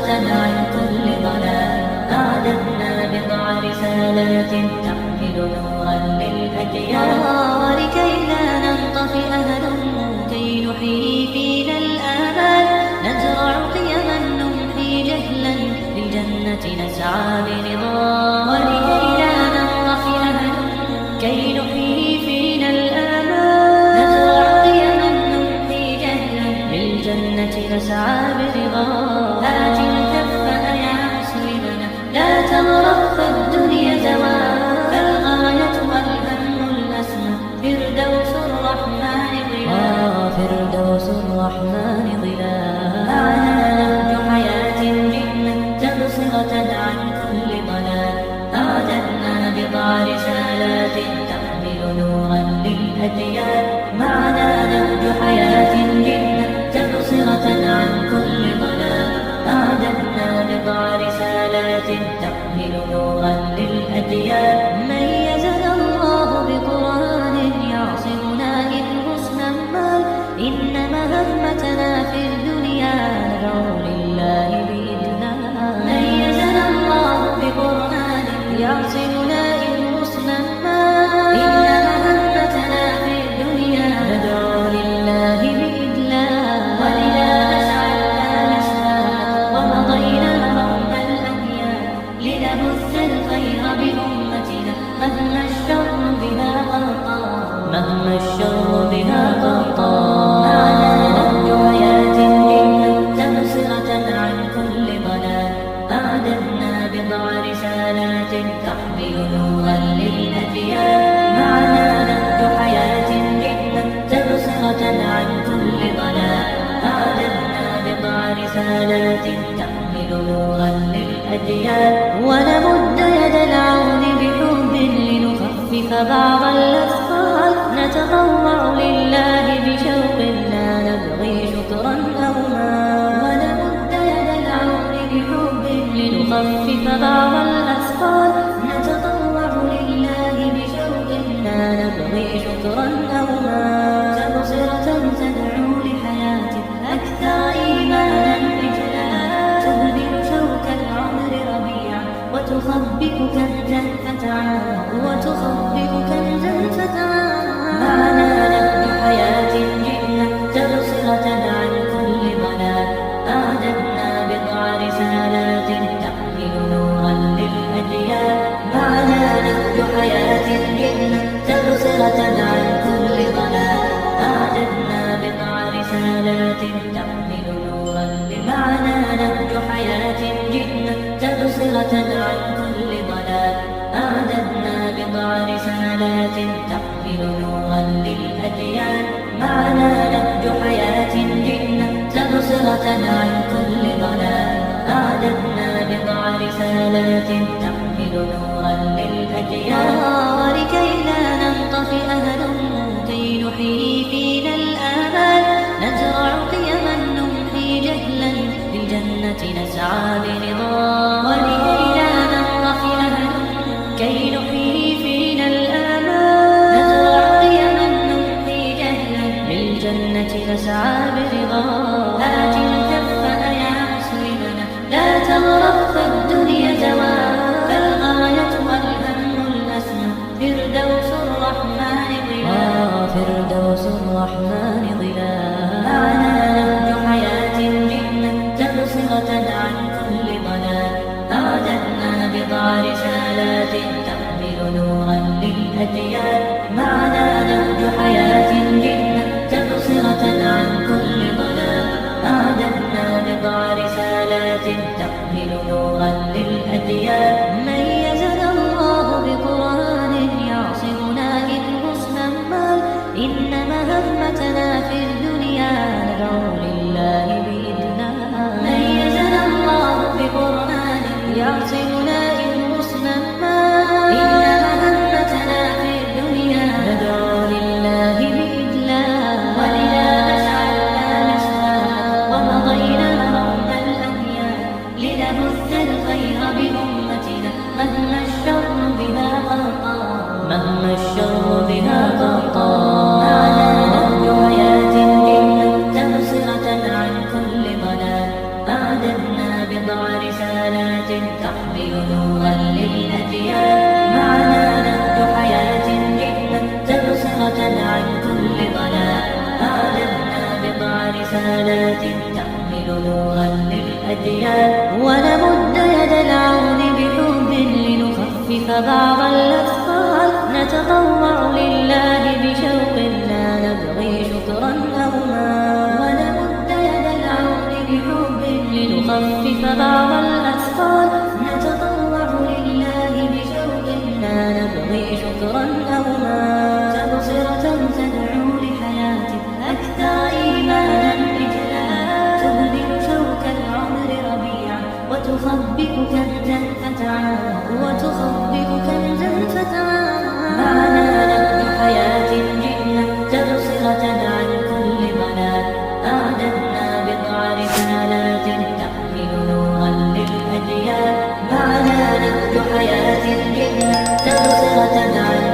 تبصرة عن كل ضلال. أعددنا بضع رسالات تحمل نورا للأجيال لكي لا ننطفئ هدم كي نحيي فينا الآمال. نزرع قيما نمحي جهلا للجنة نسعى برضا ولكي لا ننطفئ هدم كي نحيي فينا الآمال. نزرع قيما نمحي جهلا للجنة نسعى برضا. هات الكف يا مسلمنا لا تغرق فالدنيا زوال. فالغاية والهم الأسمى فردوس الرحمن ظلال. فردوس الرحمن ظلال. معنا نهج حياة جئنا تبصرة عن كل ضلال. أعددنا بضع رسالات تحمل نورا للأجيال. معنا نهج حياة جئنا تبصرة عن كل ضلال. أعددنا بضع رسالات تحمل نورا للأجيال. ميزنا الله بقرآن يعصمنا إن حسنا مال. إن مهمتنا في الدنيا ندعو لله بإذنه. ميزنا الله بقرآن يعصمنا إن حسنا مال. إن مهمتنا في الدنيا ندعو لله بإذنه. ولذا أشعلنا مساء ومضينا رغم الأديان لنبث الخير بأمتنا مهما الشر بها غطى. مهما الشر بها غطى. معنا نهج حياة جئنا تبصرة عن كل ضلال. أعددنا بضع رسالات تحمل نورا للأجيال. معنا نهج حياة جئنا تبصرة عن كل ضلال. أعددنا بضع رسالات تحمل نورا للأجيال. ونمد يد العون بحب لنخفف بعض الأثقال. نتطوع لله بشوق لا نبغي شكرا أو مال. ونمد يد العون بحب لنخفف بعض الأثقال. نتطوع لله بشوق لا نبغي شكرا أو مال. تبصرة تدعو لحياة أكثر إيمانا إجلالا. تهدم شوك العمر ربيعا وتخبئ كنزا فتعال. وتخبئ كنزا فتعال. معنا نهج حياة جئنا تبصرة عن كل ضلال. أعددنا بضع رسالات تحمل نورا للأجيال. معنا نهج حياة جئنا تبصرة عن كل ضلال. أعددنا بضع رسالات تحمل نورا معنا نهج حياة جئنا تبصرة عن كل ضلال. أعددنا بضع رسالات تحمل نورا للأجيال. معنا نهج حياة جئنا تبصرة عن كل ضلال. أعددنا بضع رسالات تحمل نورا للأجيال لكي لا ننطفئ هدم كي نحيي فينا الآمال. نزرع قيما نمحي جهلا للجنة نسعى برضا ولكي لا ننطفئ هدم كي نحيي فينا الآمال. نزرع قيما نمحي جهلا للجنة نسعى برضا. هات الكف يا مسلمنا لا تغرق فالدنيا زوال. فالغاية والهم الأسمى فردوس الرحمن ظلال. فردوس الرحمن ظلال. معنا نهج حياة جئنا تبصرة عن كل ضلال. أعددنا بضع رسالات تحمل نورا للأجيال. معنا نهج حياة جئنا تبصرة عن كل ضلال. أعددنا بضع رسالات تحمل نورا للأجيال. ميزنا الله بقرآن يعصمنا إن حسنا مال. إن مهمتنا في الدنيا ندعو لله بإذنه. ميزنا الله بقرآن يعصمنا إن حسنا مال. إن مهمتنا في الدنيا ندعو لله بإذنه. ولذا أشعلنا مساء ومضينا رغم الأديان لنبث الخير بأمتنا مهما الشر بها غطى. مهما الشر بها غطى. معنا نهج حياة جئنا تبصرة عن كل ضلال. أعددنا بضع رسالات تحمل نورا للأجيال معنا نبت حياة جئنا تبصرة عن كل ضلال أعلنا بضع رسالات تحمل نورا للأجيال ونمد يد العون بحب لنخفف بعض الأثقال نتطوع لله بشوق لا نبغي شكرا أو مال ونمد يد العون بحب لنخفف بعض الأثقال نتطوع لله بشوق لا نبغي شكرا أو مال تبصرة تدعو لحياة أكثر إيمانا إجلال تهدم شوك العمر ربيعا وتخبئ كنزا فتعال معنا نبت حياة جئنا تبصرة عن كل ضلال أعددنا بضع رسالات تحمل نورا للأجيال معنا نبت حياة جئنا تبصرة عن